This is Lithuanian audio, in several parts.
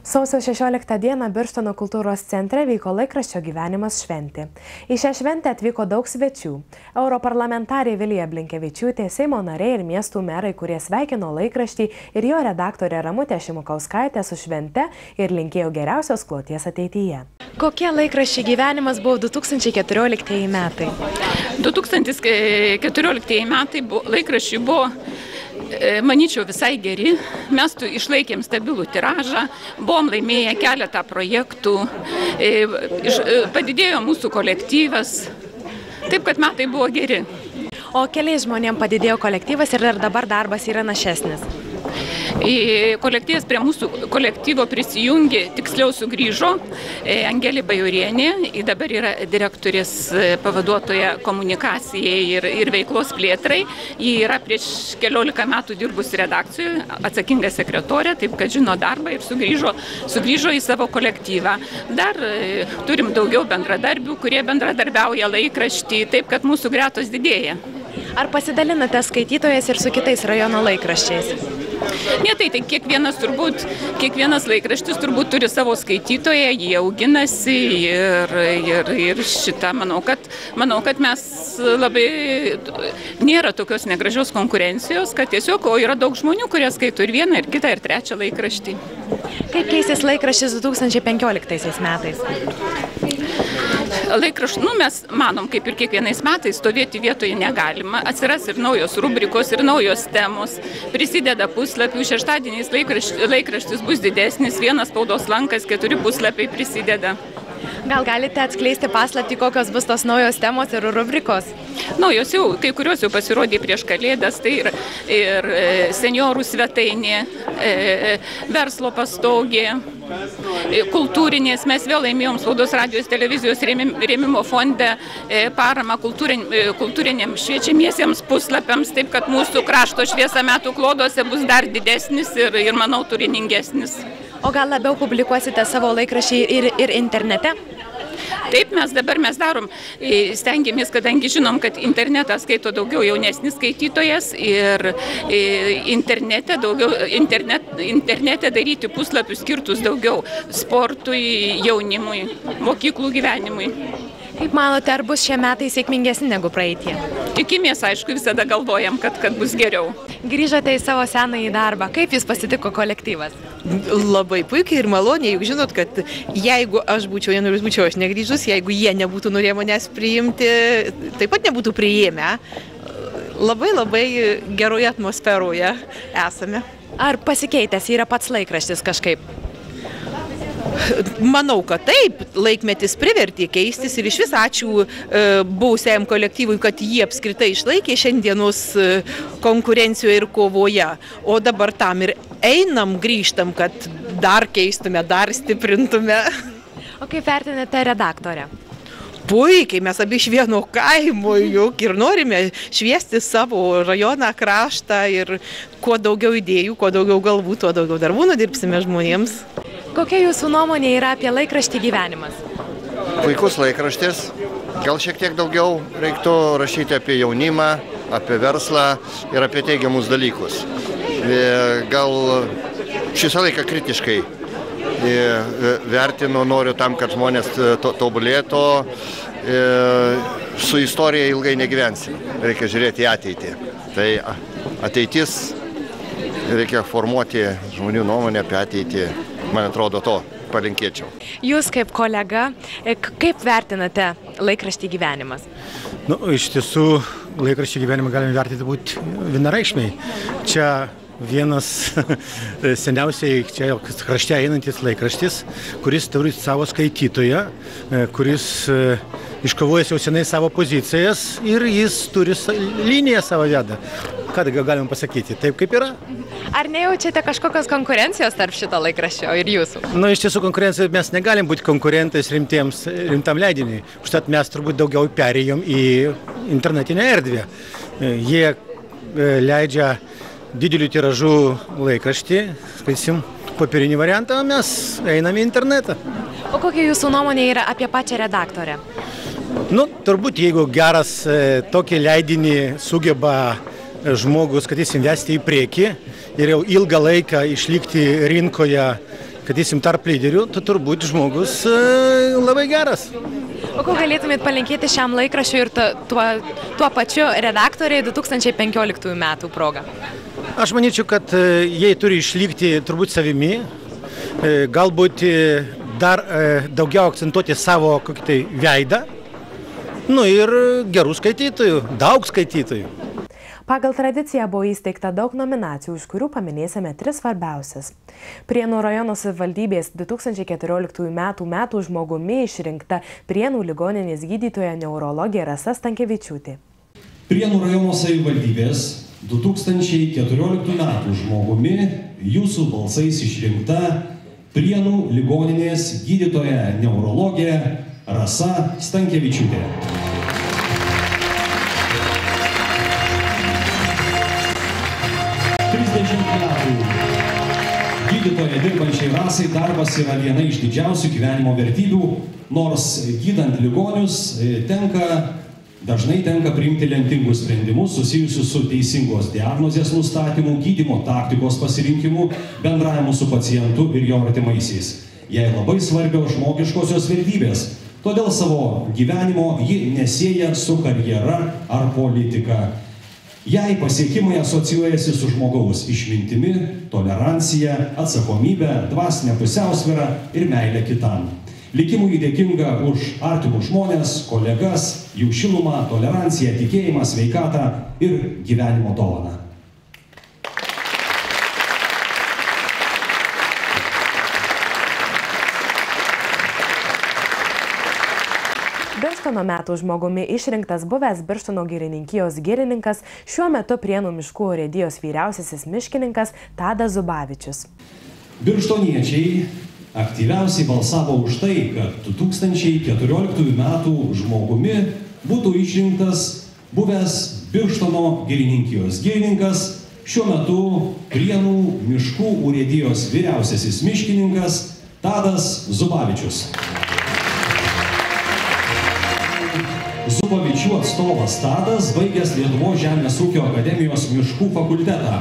Sausio 16 dieną Birštono kultūros centre vyko laikraščio Gyvenimas šventė. Į šią šventę atvyko daug svečių. Europarlamentarė Vilija Blinkevičiūtė, Seimo nariai ir miestų merai, kurie sveikino laikraštį, ir jo redaktorė Ramutė Šimukauskaitė su švente ir linkėjo geriausios kloties ateityje. Kokie laikraščiai Gyvenimas buvo 2014 metai? 2014 metai laikraščiai buvo, manyčiau, visai geri. Mes išlaikėm stabilų tiražą, buvom laimėję keletą projektų, padidėjo mūsų kolektyvas, taip kad metai buvo geri. O keliais žmonėms padidėjo kolektyvas ir dabar darbas yra našesnis? Kolektyvas prie mūsų kolektyvo prisijungė, tiksliau sugrįžo Angelė Bajorienė, dabar yra direktorės pavaduotoja komunikacijai ir veiklos plėtrai. Ji yra prieš 14 metų dirbusi redakcijoje, atsakinga sekretorė, taip kad žino darbą ir sugrįžo į savo kolektyvą. Dar turim daugiau bendradarbių, kurie bendradarbiauja laikraštį, taip kad mūsų gretos didėja. Ar pasidalinate skaitytojais ir su kitais rajono laikraščiais? Ne, tai kiekvienas laikraštis turbūt turi savo skaitytoją, jie auginasi ir šitą, manau, kad mes labai, nėra tokios negražios konkurencijos, kad tiesiog, o yra daug žmonių, kurie skaito ir vieną, ir kitą, ir trečią laikraštį. Kaip keisis laikraštis 2015 metais? Mes manom, kaip ir kiekvienais metais, stovėti vietoje negalima, atsiras ir naujos rubrikos, ir naujos temos, prisideda puslapių, šeštadieniais laikraštis bus didesnis, vienas spaudos lankas, 4 puslapiai prisideda. Gal galite atskleisti paslaptį, kokios bus tos naujos temos ir rubrikos? Naujos jau, kai kurios jau pasirodė prieš Kalėdas, tai ir seniorų svetainė, verslo pastogė, kultūrinės. Mes vėl laimėjom Spaudos radijos televizijos rėmimo fonde paramą kultūriniam šviečiamiesiems puslapiams, taip kad mūsų krašto šviesa metų kloduose bus dar didesnis ir manau, turiningesnis. O gal labiau publikuosite savo laikraštį ir internete? Taip, mes darom, stengiamės, kadangi žinom, kad internetą skaito daugiau jaunesnis skaitytojas ir internete daryti puslapius skirtus daugiau sportui, jaunimui, mokyklų gyvenimui. Kaip manote, ar bus šie metai sėkmingesni negu praeitie? Tikimės, aišku, visada galvojam, kad bus geriau. Grįžote į savo senąjį darbą. Kaip jūs pasitiko kolektyvas? Labai puikiai ir maloniai, juk žinot, kad jeigu aš būčiau aš negrįžus, jeigu jie nebūtų norėję manęs priimti, taip pat nebūtų priėmę. Labai geroje atmosferoje esame. Ar pasikeitęs yra pats laikraštis kažkaip? Manau, kad taip, laikmetis privertė keistis ir iš vis ačiū buvusiam kolektyvui, kad jie apskritai išlaikė šiandienos konkurencijoje ir kovoje. O dabar tam ir einam, grįžtam, kad dar keistume, dar stiprintume. O kaip vertinate redaktorę? Puikiai, mes abi iš vieno kaimo juk ir norime šviesti savo rajoną, kraštą ir kuo daugiau idėjų, kuo daugiau galvų, tuo daugiau darbų nudirbsime žmonėms. Kokia jūsų nuomonė yra apie laikraštį Gyvenimas? Puikus laikraštis. Gal šiek tiek daugiau reiktų rašyti apie jaunimą, apie verslą ir apie teigiamus dalykus. Gal šisą laiką kritiškai vertinu, noriu tam, kad žmonės tobulėtų. Su istorija ilgai negyvensim. Reikia žiūrėti į ateitį. Tai ateitis, reikia formuoti žmonių nuomonę apie ateitį. Man atrodo, to palinkėčiau. Jūs kaip kolega, kaip vertinate laikraštį Gyvenimas? Iš tiesų, laikraštį Gyvenimą galime vertinti būti vienareikšmiai. Čia vienas seniausiai čia krašte einantis laikraštis, kuris turi savo skaitytoją, kuris iškovojęs jau senai savo pozicijas ir jis turi liniją savo vedą. Ką galim pasakyti? Taip kaip yra? Ar nejaučiate kažkokios konkurencijos tarp šito laikraščio ir jūsų? Iš tiesų konkurencijos mes negalim būti konkurentais rimtam leidiniui. Užtat mes turbūt daugiau perėjom į internetinę erdvę. Jie leidžia didelių tiražų laikraštį, skaitysim popierinį variantą, o mes einame į internetą. O kokia jūsų nuomonė yra apie pačią redaktorę? Turbūt jeigu geras tokį leidinį sugeba žmogus, kad jis investi į priekį ir jau ilgą laiką išlikti rinkoje kad eisim tarp lyderių, tai turbūt žmogus labai geras. O ko galėtumėt palinkėti šiam laikraščiui ir tuo pačiu redaktoriai 2015 metų progą? Aš manyčiau, kad jie turi išlikti turbūt savimi, galbūt dar daugiau akcentuoti savo kokį tai veidą, ir gerų skaitytojų, daug skaitytojų. Pagal tradiciją buvo įsteigta daug nominacijų, iš kurių paminėsime 3 svarbiausias. Prienų rajono savivaldybės 2014 metų žmogumi išrinkta Prienų ligoninės gydytoja neurologė Rasa Stankevičiūtė. Prienų rajono savivaldybės 2014 metų žmogumi jūsų balsais išrinkta Prienų ligoninės gydytoja neurologė Rasa Stankevičiūtė. Gydytoja dirbančiai Rasai darbas yra viena iš didžiausių gyvenimo vertybių, nors gydant ligonius dažnai tenka priimti lemtingus sprendimus susijusius su teisingos diagnozės nustatymu, gydymo taktikos pasirinkimu, bendravimu su pacientu ir jo artimaisiais. Jai labai svarbios žmogiškosios vertybės, todėl savo gyvenimo ji nesieja su karjera ar politika. Jai pasiekimai asocijuojasi su žmogaus išmintimi, tolerancija, atsakomybė, dvasinė pusiausvyra ir meilė kitam. Likimui dėkinga už artimus žmones, kolegas, jų šilumą, toleranciją, tikėjimą, sveikatą ir gyvenimo dovaną. Birštono metų žmogumi išrinktas buvęs Birštono girininkijos girininkas, šiuo metu Prienų miškų urėdijos vyriausiasis miškininkas Tadas Zubavičius. Birštoniečiai aktyviausiai balsavo už tai, kad 2014 metų žmogumi būtų išrinktas buvęs Birštono girininkijos girininkas, šiuo metu Prienų miškų urėdijos vyriausiasis miškininkas Tadas Zubavičius. Zubavičių atstovas Tadas baigęs Lietuvos žemės ūkio akademijos miškų fakultetą.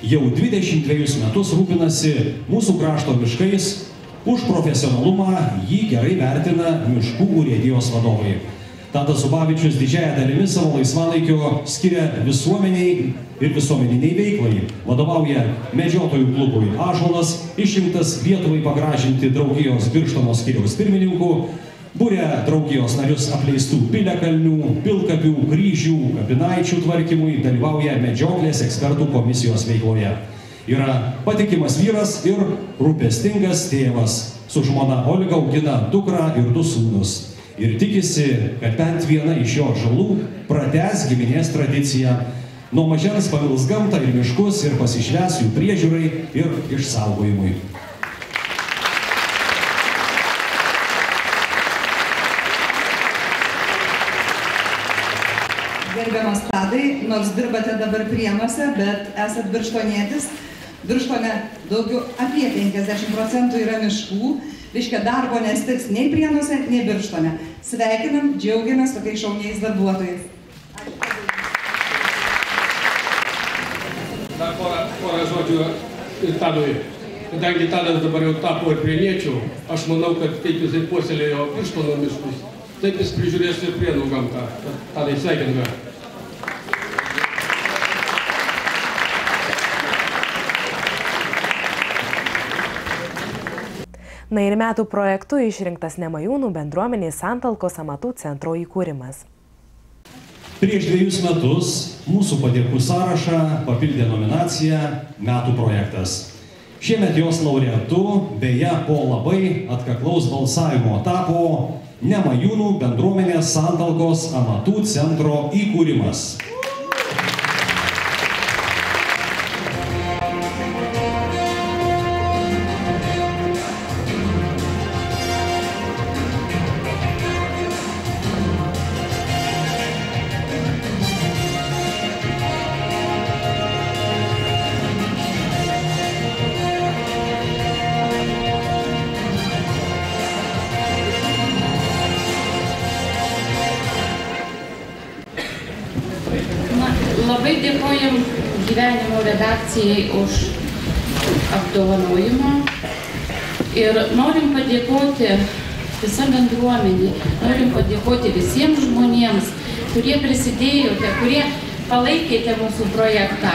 Jau 22 metus rūpinasi mūsų krašto miškais, už profesionalumą jį gerai vertina miškų urėdijos vadovai. Tadas Zubavičius didžiąją dalimi savo laisvalaikio skiria visuomeniai ir visuomeniniai veiklai. Vadovauja medžiotojų klubui Ąžuolas, išrinktas Lietuvai pagražinti draugijos Birštono skyriaus pirmininku, būrė draugijos narius apleistų piliakalnių, pilkapių, kryžių, kapinaičių tvarkymui, dalyvauja medžioklės ekspertų komisijos veikloje. Yra patikimas vyras ir rūpestingas tėvas. Su žmona Olga augina dukrą ir 2 sūnus. Ir tikisi, kad bent viena iš jo žalų pratęs giminės tradiciją. Nuo mažens pamils gamtą ir miškus ir pasišvęs jų priežiūrai ir išsaugojimui. Gerbiamas Tadai, nors dirbate dabar Prienuose, bet esat birštonietis. Birštone daugiau apie 50% yra miškų, reiškia darbo nestiks nei Prienuose, nei Birštone. Sveikinam, džiaugiamės tokiais šauniais darbuotojais. Dar porą žodžių Tadui. Kadangi Tadas dabar jau tapo ir prieniečių, aš manau, kad kaip jisai puoselėjo Birštono miškus, taip jis prižiūrės ir Prienų gamtą. Tadai, sveikiname. Na ir metų projektu išrinktas Nemajūnų bendruomenės Santalkos amatų centro įkūrimas. Prieš 2 metus mūsų padėkų sąrašą papildė nominacija Metų projektas. Šiemet jos laureatu, beje, po labai atkaklaus balsavimo tapo Nemajūnų bendruomenės Santalkos amatų centro įkūrimas. Labai dėkojam gyvenimo redakcijai už apdovanojimą Ir norim padėkoti visą bendruomenį, norim padėkoti visiems žmonėms, kurie prisidėjote, kurie palaikėte mūsų projektą,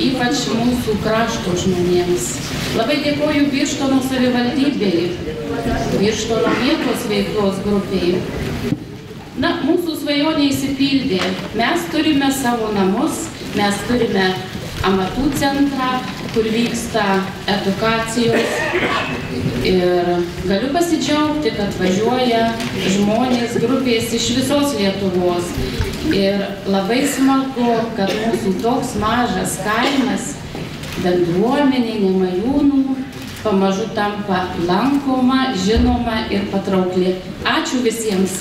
ypač mūsų krašto žmonėms. Labai dėkoju Birštono savivaldybei, Birštono vietos veiklos grupiai. Na, mūsų svajonė įsipildė. Mes turime savo namus, mes turime amatų centrą, kur vyksta edukacijos. Ir galiu pasidžiaugti, kad važiuoja žmonės grupės iš visos Lietuvos. Ir labai smagu, kad mūsų toks mažas kaimas, bendruomenė Nemajūnų, pamažu tampa lankoma, žinoma ir patraukli. Ačiū visiems.